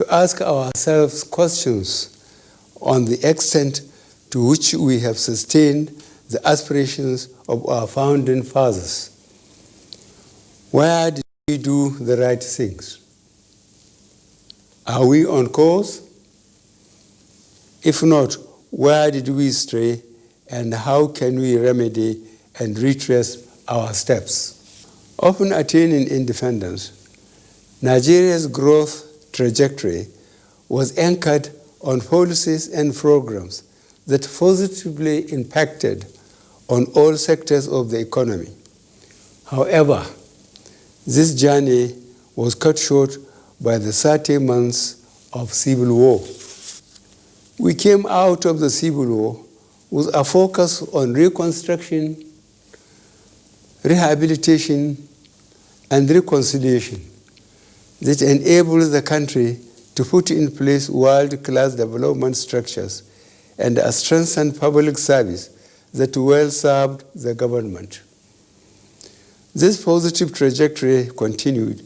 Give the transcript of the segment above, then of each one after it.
to ask ourselves questions on the extent to which we have sustained the aspirations of our founding fathers. Where did we do the right things? Are we on course? If not, where did we stray, and how can we remedy and retrace our steps? Upon attaining independence, Nigeria's growth trajectory was anchored on policies and programs that positively impacted on all sectors of the economy. However, this journey was cut short by the 30 months of civil war. We came out of the civil war with a focus on reconstruction, rehabilitation, and reconciliation that enabled the country to put in place world-class development structures and a strengthened public service that well served the government. This positive trajectory continued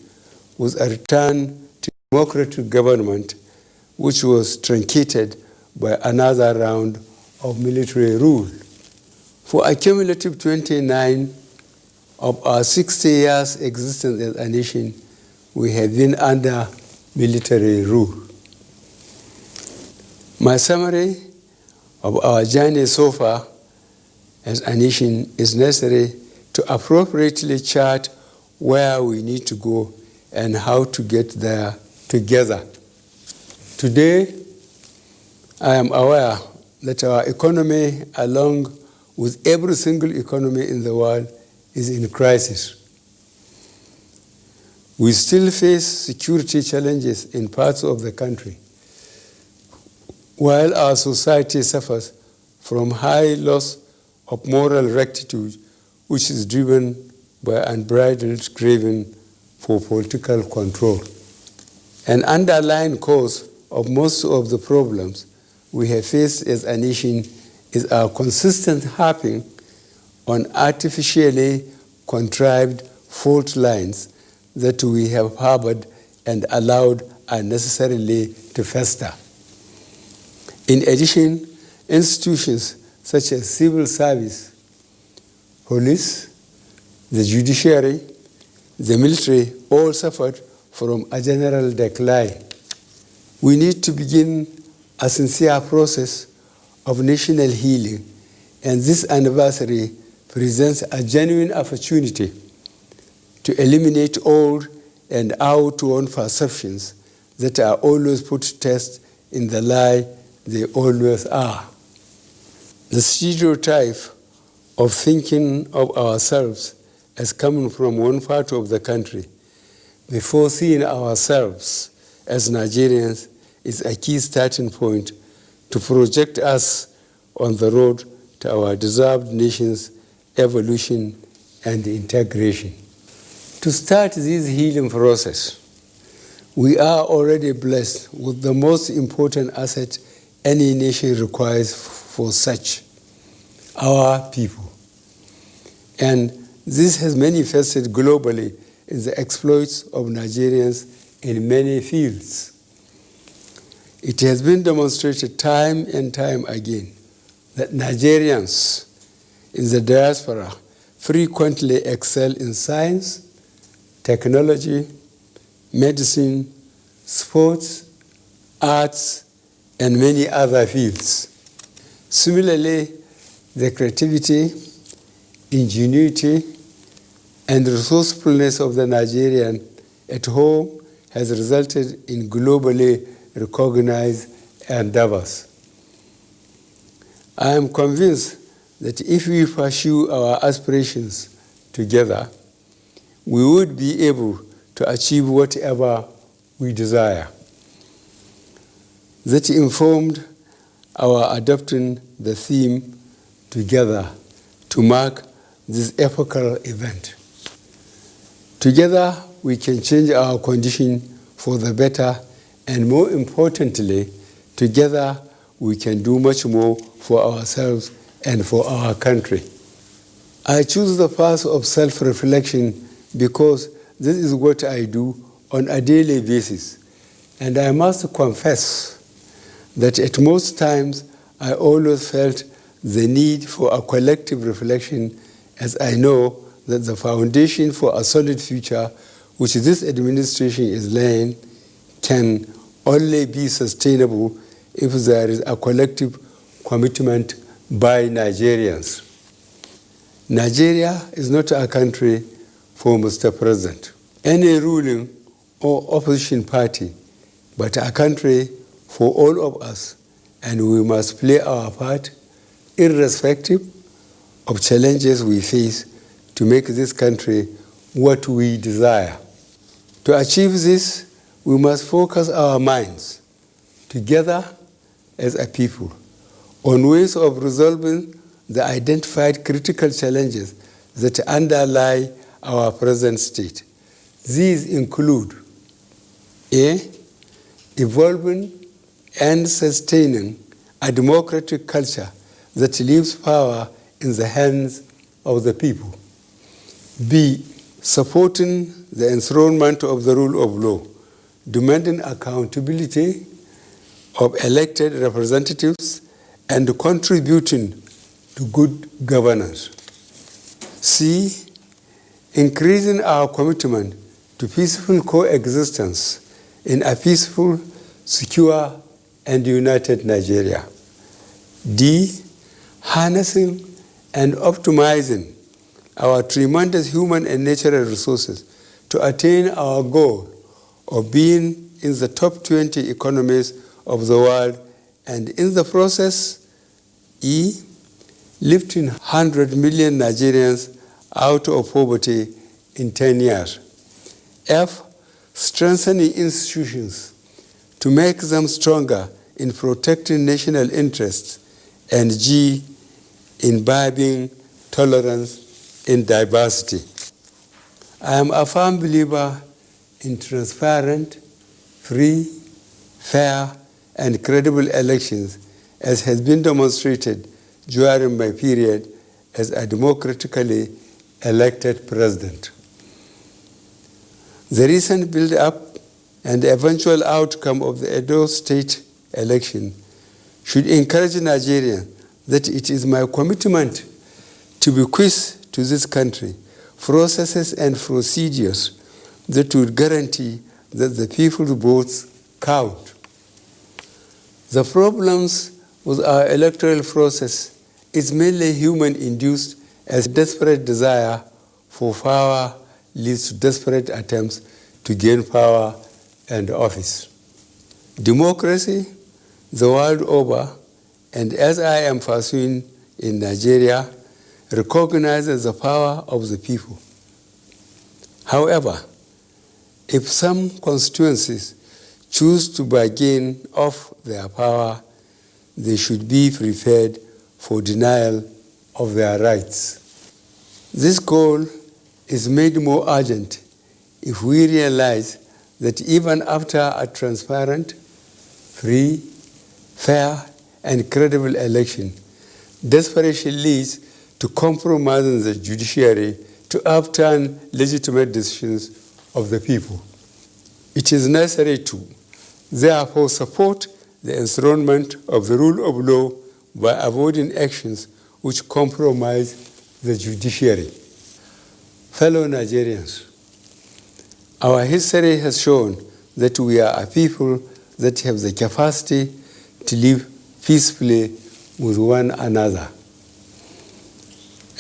with a return to democratic government, which was truncated by another round of military rule. For a cumulative 29 of our 60 years existence as a nation, we have been under military rule. My summary of our journey so far as a nation is necessary to appropriately chart where we need to go and how to get there together. Today, I am aware that our economy, along with every single economy in the world, is in crisis. We still face security challenges in parts of the country, while our society suffers from high loss of moral rectitude, which is driven by unbridled craving for political control. An underlying cause of most of the problems we have faced as a nation is our consistent harping on artificially contrived fault lines that we have harbored and allowed unnecessarily to fester. In addition, institutions such as civil service, police, the judiciary, the military all suffered from a general decline. We need to begin a sincere process of national healing, and this anniversary presents a genuine opportunity to eliminate old and outworn perceptions that are always put to test in the lie they always are. The stereotype of thinking of ourselves as coming from one part of the country before seeing ourselves as Nigerians is a key starting point to project us on the road to our deserved nation's evolution and integration. To start this healing process, we are already blessed with the most important asset any nation requires for such, our people. And this has manifested globally in the exploits of Nigerians in many fields. It has been demonstrated time and time again that Nigerians in the diaspora frequently excel in science, technology, medicine, sports, arts, and many other fields. Similarly, the creativity, ingenuity, and resourcefulness of the Nigerian at home has resulted in globally recognized endeavors. I am convinced that if we pursue our aspirations together, we would be able to achieve whatever we desire. That informed our adopting the theme together to mark this epochal event. Together, we can change our condition for the better, and more importantly, together we can do much more for ourselves and for our country. I choose the path of self-reflection because this is what I do on a daily basis, And I must confess that at most times I always felt the need for a collective reflection, as I know that the foundation for a solid future which this administration is laying can only be sustainable if there is a collective commitment by Nigerians. Nigeria is not a country for Mr. President, any ruling or opposition party, but a country for all of us, and we must play our part irrespective of challenges we face to make this country what we desire. To achieve this, we must focus our minds together as a people on ways of resolving the identified critical challenges that underlie our present state. These include A, evolving and sustaining a democratic culture that leaves power in the hands of the people. B, supporting the enthronement of the rule of law, demanding accountability of elected representatives and contributing to good governance. C, increasing our commitment to peaceful coexistence in a peaceful, secure, and united Nigeria. D, harnessing and optimizing our tremendous human and natural resources to attain our goal of being in the top 20 economies of the world, and in the process, E, lifting 100 million Nigerians out of poverty in 10 years. F, strengthening institutions to make them stronger in protecting national interests. And G, imbibing tolerance in diversity. I am a firm believer in transparent, free, fair, and credible elections, as has been demonstrated during my period as a democratically elected president. The recent build-up and eventual outcome of the Edo State election should encourage Nigerians that it is my commitment to bequeath to this country processes and procedures that would guarantee that the people's votes count. The problems with our electoral process is mainly human-induced, as desperate desire for power leads to desperate attempts to gain power and office. Democracy, the world over, and as I am pursuing in Nigeria, recognizes the power of the people. However, if some constituencies choose to bargain off their power, they should be prepared for denial of their rights. This goal is made more urgent if we realize that even after a transparent, free, fair, and credible election, desperation leads to compromising the judiciary to overturn legitimate decisions of the people. It is necessary to, therefore, support the enthronement of the rule of law by avoiding actions which compromise the judiciary. Fellow Nigerians, our history has shown that we are a people that have the capacity to live peacefully with one another.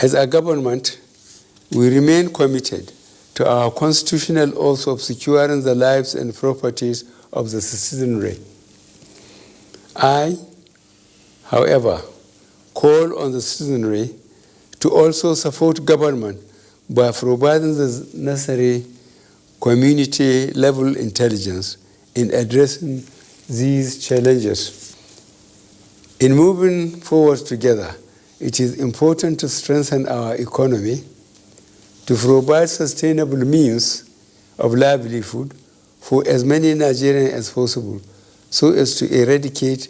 As a government, we remain committed to our constitutional oath of securing the lives and properties of the citizenry. I, however, call on the citizenry to also support government by providing the necessary community-level intelligence in addressing these challenges. In moving forward together, it is important to strengthen our economy, to provide sustainable means of livelihood for as many Nigerians as possible, so as to eradicate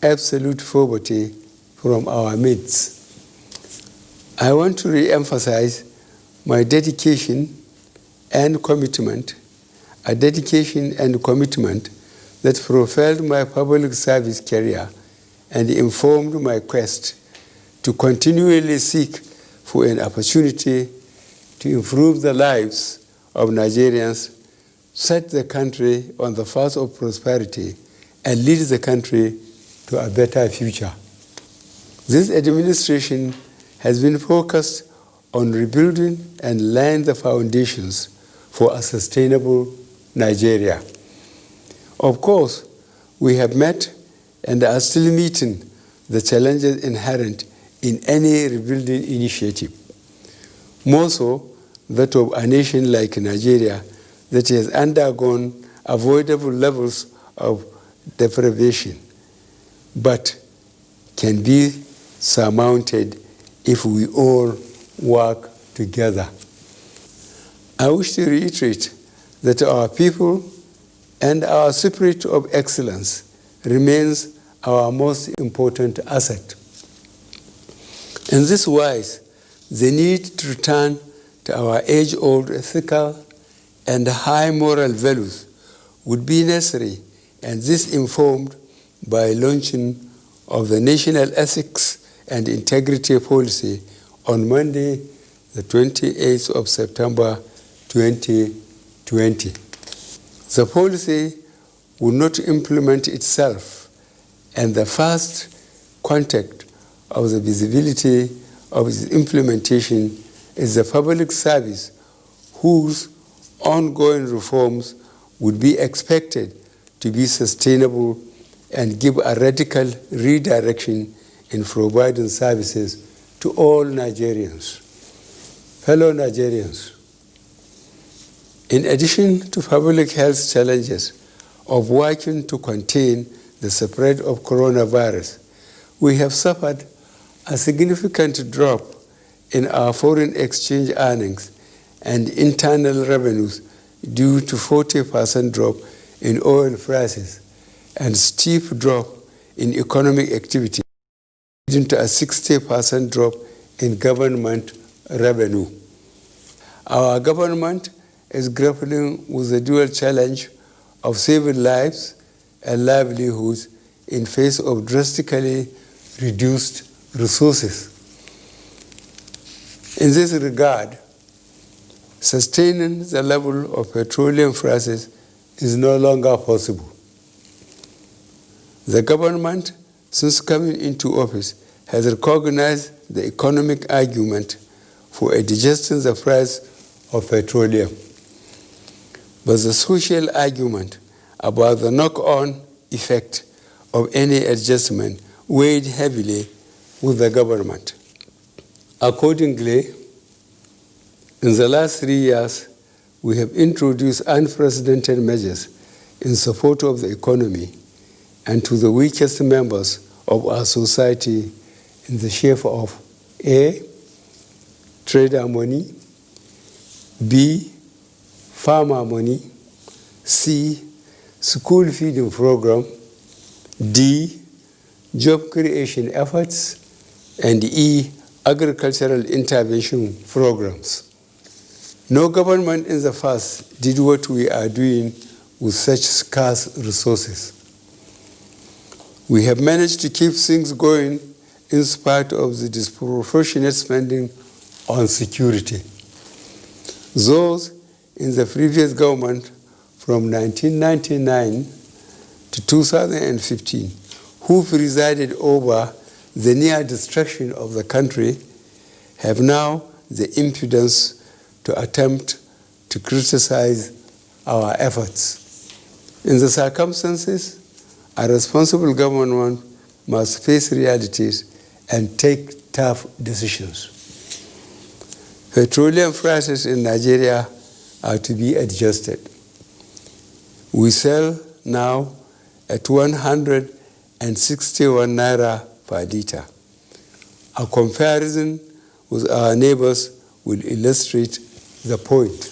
absolute poverty from our midst. I want to re-emphasize my dedication and commitment that propelled my public service career and informed my quest to continually seek for an opportunity to improve the lives of Nigerians, set the country on the path of prosperity, and lead the country to a better future. This administration has been focused on rebuilding and laying the foundations for a sustainable Nigeria. Of course, we have met and are still meeting the challenges inherent in any rebuilding initiative. More so, that of a nation like Nigeria that has undergone avoidable levels of deprivation, but can be surmounted if we all work together. I wish to reiterate that our people and our spirit of excellence remains our most important asset. In this wise, the need to return to our age-old ethical and high moral values would be necessary, and this informed by launching of the National Ethics and Integrity Policy on Monday, the 28th of September 2020. The policy will not implement itself, and the first contact of the visibility of its implementation is the public service, whose ongoing reforms would be expected to be sustainable and give a radical redirection in providing services to all Nigerians. Fellow Nigerians, in addition to public health challenges of working to contain the spread of coronavirus, we have suffered a significant drop in our foreign exchange earnings and internal revenues due to 40% drop in oil prices and steep drop in economic activity, leading to a 60% drop in government revenue. Our government is grappling with the dual challenge of saving lives and livelihoods in face of drastically reduced resources. In this regard, sustaining the level of petroleum prices is no longer possible. The government, since coming into office, has recognized the economic argument for adjusting the price of petroleum. But the social argument about the knock-on effect of any adjustment weighed heavily with the government. Accordingly, in the last 3 years, we have introduced unprecedented measures in support of the economy and to the weakest members of our society in the shape of A, trader money, B, farmer money, C, school feeding program, D, job creation efforts, and E, agricultural intervention programs. No government in the past did what we are doing with such scarce resources. We have managed to keep things going in spite of the disproportionate spending on security. Those in the previous government from 1999 to 2015 who presided over the near destruction of the country have now the impudence to attempt to criticize our efforts. In the circumstances, a responsible government must face realities and take tough decisions. Petroleum prices in Nigeria are to be adjusted. We sell now at 161 naira per liter. A comparison with our neighbors will illustrate the point.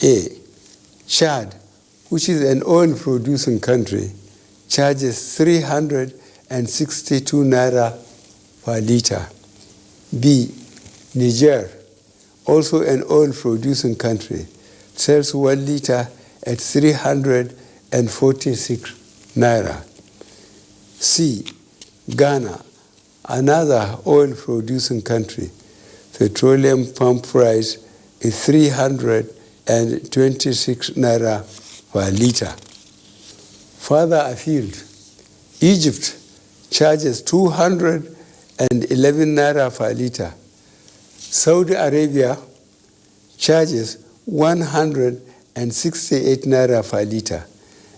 A, Chad, which is an oil-producing country, charges 362 naira per liter. B, Niger, also an oil-producing country, sells 1 liter at 380 naira. C. Ghana, another oil-producing country. Petroleum pump price is 326 naira per liter. Further afield, Egypt charges 211 naira per liter. Saudi Arabia charges 168 naira per liter.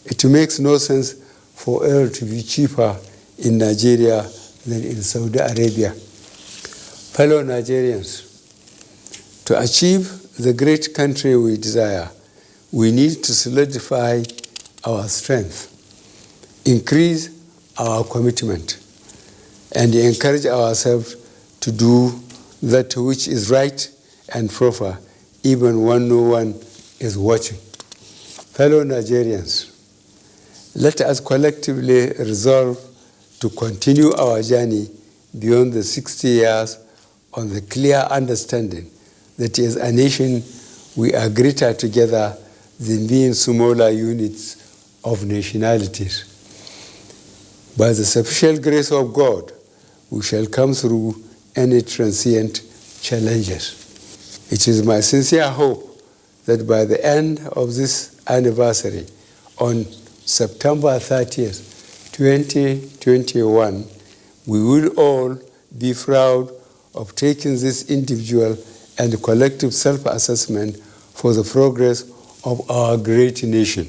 It makes no sense for oil to be cheaper in Nigeria than in Saudi Arabia. Fellow Nigerians, to achieve the great country we desire, we need to solidify our strength, increase our commitment, and encourage ourselves to do that which is right and proper, even when no one is watching. Fellow Nigerians, let us collectively resolve to continue our journey beyond the 60 years on the clear understanding that as a nation we are greater together than being smaller units of nationalities. By the sufficient grace of God, we shall come through any transient challenges. It is my sincere hope that by the end of this anniversary, on September 30th, 2021, we will all be proud of taking this individual and collective self-assessment for the progress of our great nation.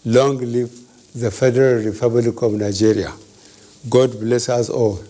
Long live the Federal Republic of Nigeria. God bless us all.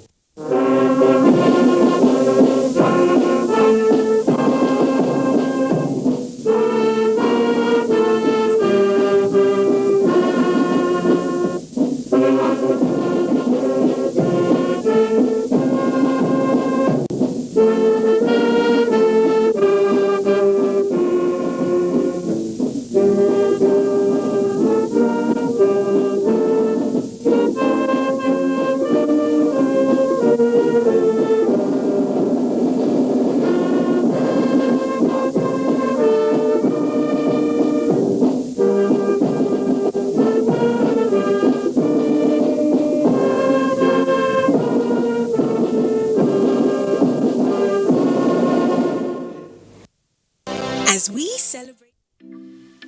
As we celebrate.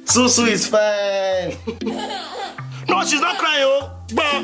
Susu is fine. No, she's not crying, oh. But